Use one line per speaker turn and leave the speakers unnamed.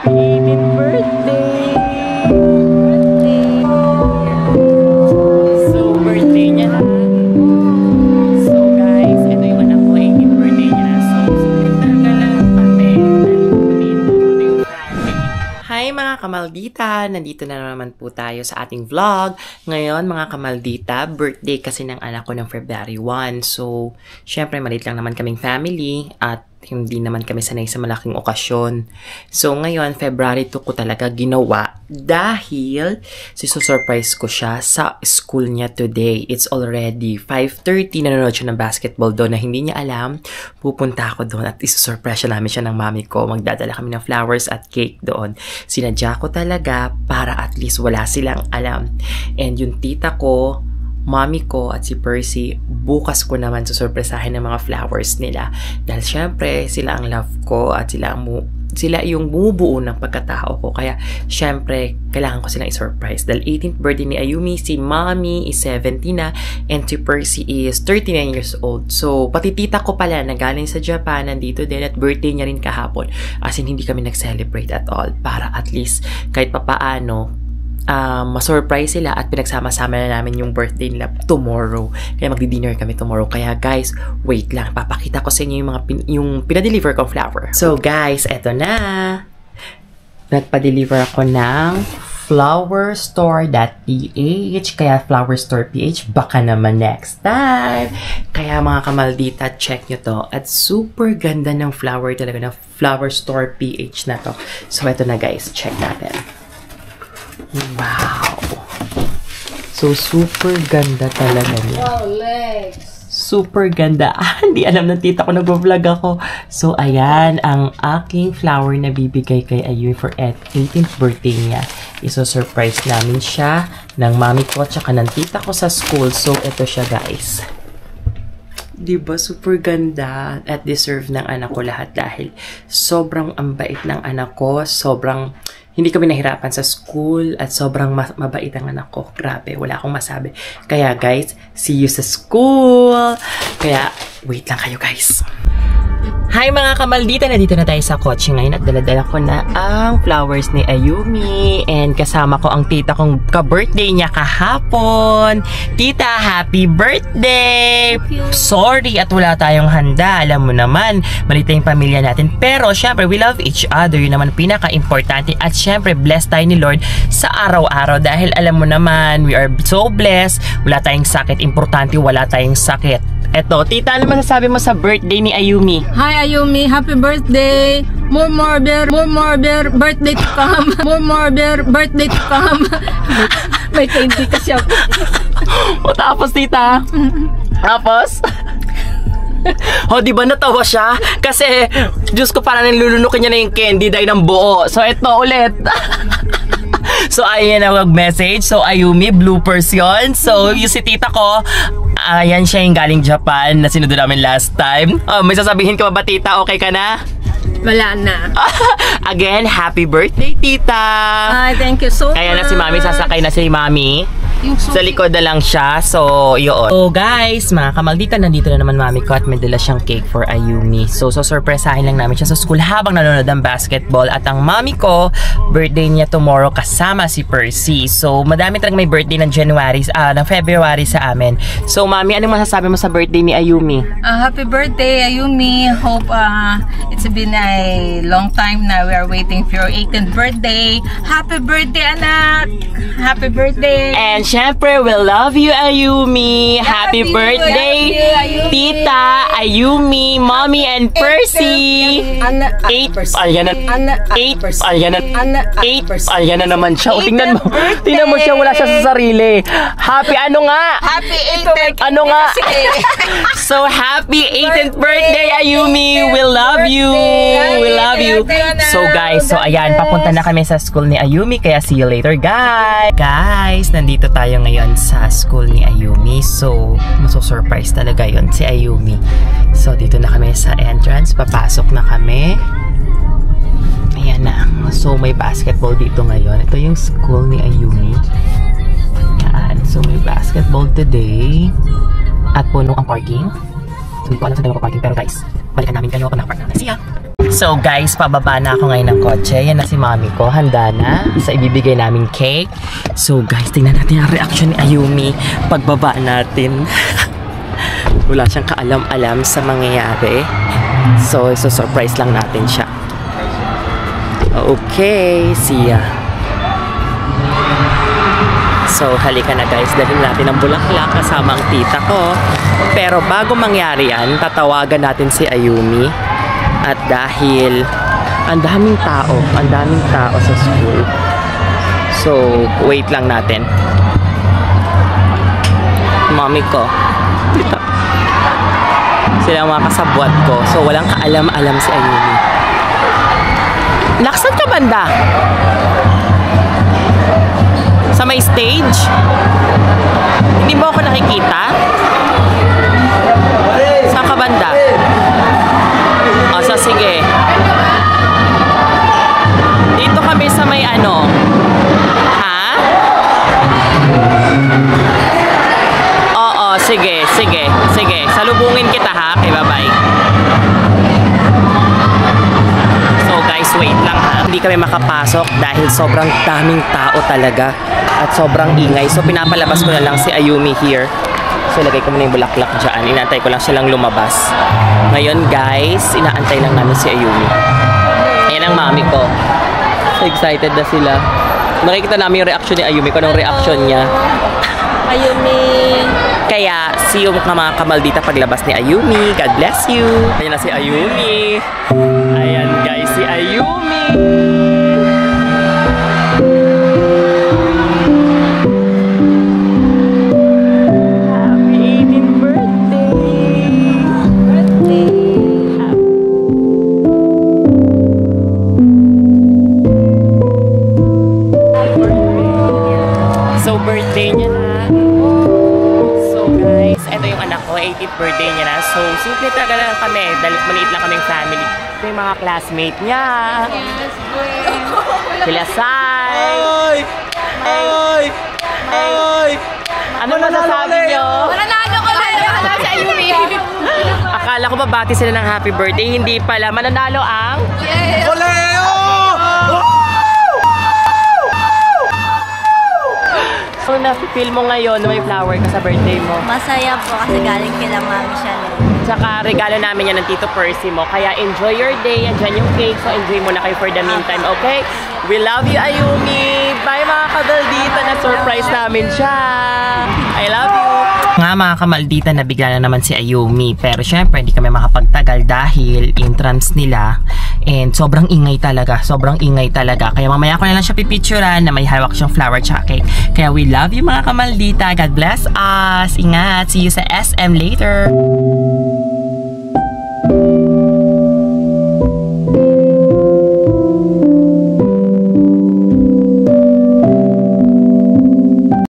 18th birthday! So, birthday niya na. So, guys, ito yung anak ko, 18th birthday niya na. So, talaga lang kami. Hi mga kamaldita! Nandito na naman po tayo sa ating vlog. Ngayon mga kamaldita, birthday kasi ng anak ko ng February 1. So, syempre maliit lang naman kaming family at hindi naman kami sanay sa malaking okasyon. So, ngayon, February 2 ko talaga ginawa dahil surprise ko siya sa school niya today. It's already 5:30. Nanonood siya ng basketball doon na hindi niya alam. Pupunta ako doon at isusurprise namin siya ng mami ko. Magdadala kami ng flowers at cake doon. Sinadya ko talaga para at least wala silang alam. And yung tita ko, mami ko at si Percy, bukas ko naman susurpresahin ng mga flowers nila. Dahil syempre, sila ang love ko at sila yung bumubuo ng pagkatao ko. Kaya syempre, kailangan ko silang i-surprise. Dahil 18th birthday ni Ayumi, si mami is 70 na, and si Percy is 39 years old. So, pati tita ko pala na galing sa Japan, nandito din at birthday niya rin kahapon. As in, hindi kami nag-celebrate at all. Para at least, kahit papaano, ma-surprise sila at pinagsama-sama na namin yung birthday nila tomorrow. Kaya magdi-dinner kami tomorrow. Kaya guys, wait lang. Papakita ko sa inyo yung mga yung pinadeliver kong flower. So guys, eto na. Nagpa-deliver ako ng flowerstore.ph. Kaya flowerstore.ph, baka naman next time. Kaya mga kamaldita, check nyo to. At super ganda ng flower talaga, ng flowerstore.ph na to. So eto na guys, check natin. Wow! So, super ganda talaga niya.
Wow, legs!
Super ganda. Hindi alam ng tita ko, nag-vlog ako. So, ayan, ang aking flower na bibigay kay Ayumi for 18th birthday niya. Iso-surprise namin siya ng mami ko at saka ng tita ko sa school. So, ito siya guys. Diba? Super ganda at deserve ng anak ko lahat dahil sobrang ambait ng anak ko. Sobrang hindi kami nahirapan sa school at sobrang mabait ang anak ko. Grabe, wala akong masabi. Kaya guys, see you sa school. Kaya, wait lang kayo guys. Hi mga kamaldita! Nandito na tayo sa kotse ngayon at daladala ko na ang flowers ni Ayumi. And kasama ko ang tita kong ka-birthday niya kahapon. Tita, happy birthday! Sorry at wala tayong handa. Alam mo naman, malita yung pamilya natin. Pero syempre, we love each other. Yun naman pinaka-importante. At syempre, blessed tayo ni Lord sa araw-araw. Dahil alam mo naman, we are so blessed. Wala tayong sakit. Importante, wala tayong sakit. Eto, tita, ano masasabi mo sa birthday ni Ayumi?
Hi Ayumi, happy birthday! More birthday to come! More birthday to come! May candy kasi ako.
O tapos, tita? Tapos? O, diba natawa siya? Kasi, Diyos ko, parang nilulunukin niya na yung candy dahil ng buo. So, eto ulit. So, ayan na mag-message. So, Ayumi, bloopers yun. So, yung si tita ko, ayan siya yung galing Japan na sinundo namin last time. May sasabihin ka ba, tita? Okay ka na?
Wala na.
Again, happy birthday, tita!
Hi, thank you so much.
Kaya na si mami, sasakay na si mami. Sa likod na lang siya. So, yun. So, guys, mga kamaldita, nandito na naman mami ko at may dala siyang cake for Ayumi. So, surpresahin lang namin siya sa school habang nanonood ng basketball. At ang mami ko, birthday niya tomorrow kasama si Percy. So, madami talagang may birthday ng February sa amin. So, mami, anong masasabi mo sa birthday ni Ayumi?
Happy birthday, Ayumi. Hope it's been a long time now. We are waiting for your 18th birthday. Happy birthday, anak! Happy birthday!
And syempre, we love you, Ayumi. Happy birthday, Tita, Ayumi, Mommy, and Percy. 8. Ayan na. 8. Ayan na. 8. Ayan na naman siya. O, tingnan mo. Tingnan mo siya. Wala siya sa sarili. Happy ano nga?
Happy 18th.
Ano nga? So, happy 18th birthday, Ayumi. We love you. We love you. So, guys. So, ayan. Papunta na kami sa school ni Ayumi. Kaya, see you later, guys. Guys, nandito tayo ngayon sa school ni Ayumi. So, maso-surprise talaga yon si Ayumi. So, dito na kami sa entrance. Papasok na kami. Ayan na. So, may basketball dito ngayon. Ito yung school ni Ayumi. Yan. So, may basketball today. At puno ang parking. So, hindi ko alam saan tayo parking. Pero guys, balikan namin kayo kung nakapark na. See ya! So guys, pababa na ako ngayon ng kotse. Yan na si mami ko, handa na sa ibibigay naming cake. So guys, tingnan natin ang reaction ni Ayumi pagbaba natin. Wala siyang kaalam-alam sa mangyayari. So surprise lang natin siya. Okay, siya. So halika na guys, dalhin natin ang bulaklak kasama ang tita ko. Pero bago mangyari yan, tatawagan natin si Ayumi. At dahil ang daming tao sa school. So, wait lang natin. Mami ko. Dito. Sila ang mga kasabwat ko. So, walang kaalam-alam si Ayumi. Naksan ka banda? Sa may stage? Hindi mo ako nakikita? Saan ka banda? O, so sige. Dito kami sa may ano. Ha? Oo, sige. Salubungin kita ha. Okay, bye-bye. So guys, wait lang ha. Hindi kami makapasok dahil sobrang daming tao talaga. At sobrang ingay. So pinapalabas ko na lang si Ayumi here. So, lagay ko muna yung bulaklak dyan. Inaantay ko lang silang lumabas. Ngayon, guys, inaantay lang namin si Ayumi. Ayan ang mami ko. So excited na sila. Nakikita namin yung reaction ni Ayumi. Kung anong reaction niya.
Ayumi.
Kaya, see you mga kamaldita paglabas ni Ayumi. God bless you. Ayan na si Ayumi. Ayan, guys, si Ayumi. Birthday niya na. So guys, ito yung anak ko, 18th birthday niya na. So simple talaga lang kami, dahil maliit lang kaming family. Ito yung mga classmate niya. Sila Sai. Ay! Ano masasabi niyo?
Mananalo ko na yun. Sa Ayumi.
Akala ko babati sila ng happy birthday, hindi pala. Mananalo ang?
Yes!
So, na-feel mo ngayon na may flower ka sa birthday mo?
Masaya po kasi galing kila Mami Chanel.
Tsaka regalo namin yan ng Tito Percy mo. Kaya enjoy your day. Andyan yung cake. So, enjoy muna kayo for the meantime, okay? We love you, Ayumi! Bye mga kadaldita! Na-surprise namin siya! I love you! Nga mga kamaldita, nabigla na naman si Ayumi. Pero syempre, hindi kami makapagtagal dahil entrance nila. And sobrang ingay talaga. Kaya mamaya ko na lang siya pipicturean na may hawak siyang flower tsaka cake. Kaya we love you mga kamaldita. God bless us. Ingat. See you sa SM later.